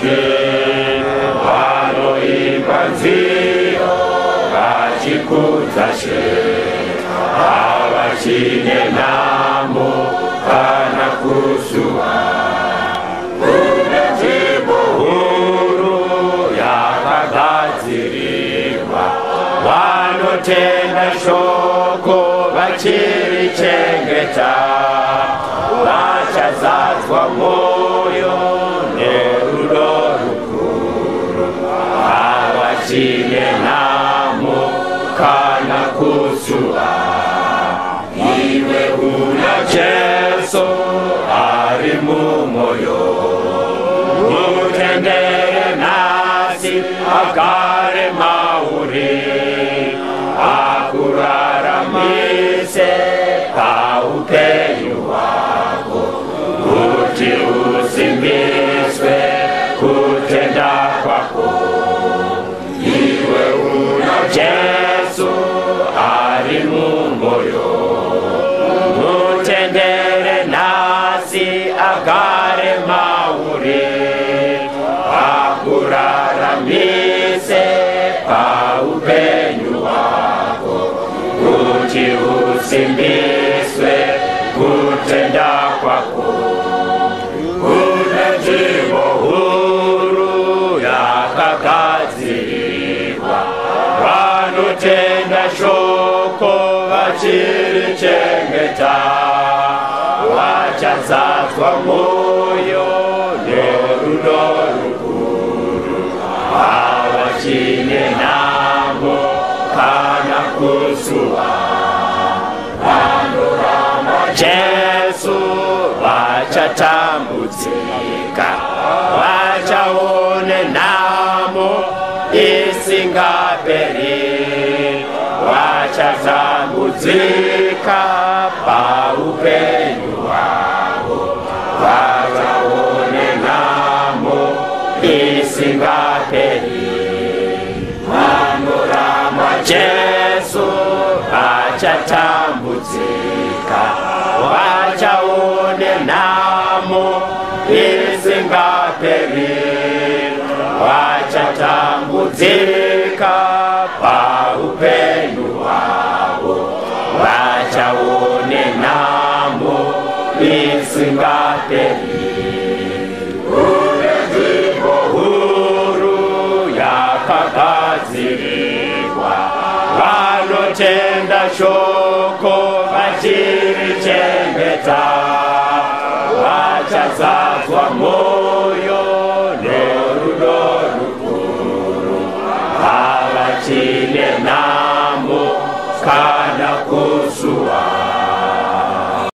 vatye vanoimba nziyo vachikudza She havachine nhamo kana kusuwa. Kune nzvimbo huru yakagadzirirwa vanotenda shoko vachirichengeta vachazadzwa mwoyo nerudo rukuru havachine nhamo kana kusuwa. Iwe una Jesu ari mumwoyo mutendere nasi agare mauri akuraramise paupenyu hwako kuti usimbiswe kutenda kwako. Iwe una Jesu ari mumwoyo mutendere nasi agare mauri akuraramise paupenyu hwako kuti usimbiswe kutenda kwako. Kune nzvimbo huru yakagadzirirwa vanotenda shoko vachirichengeta vachazadzwa mwoyo nerudo rukuru havachine nhamo kana kusuwa. Vanoramba Jesu vachatambudzika vachaone nhamo isingaperi vachatambudzika paupenyu hwavo vachaone nhamo isingaperi. Vanoramba Jesu vachatambudzika vachaone nhamo isingaperi vachatambudzika paupenyu hwavo vachaone nhamo isingaperi. Kune nzvimbo huru yakagadzirirwa vanotenda shoko vachirichengeta vachazadzwa mwoyo nerudo rukuru havachine nhamo kana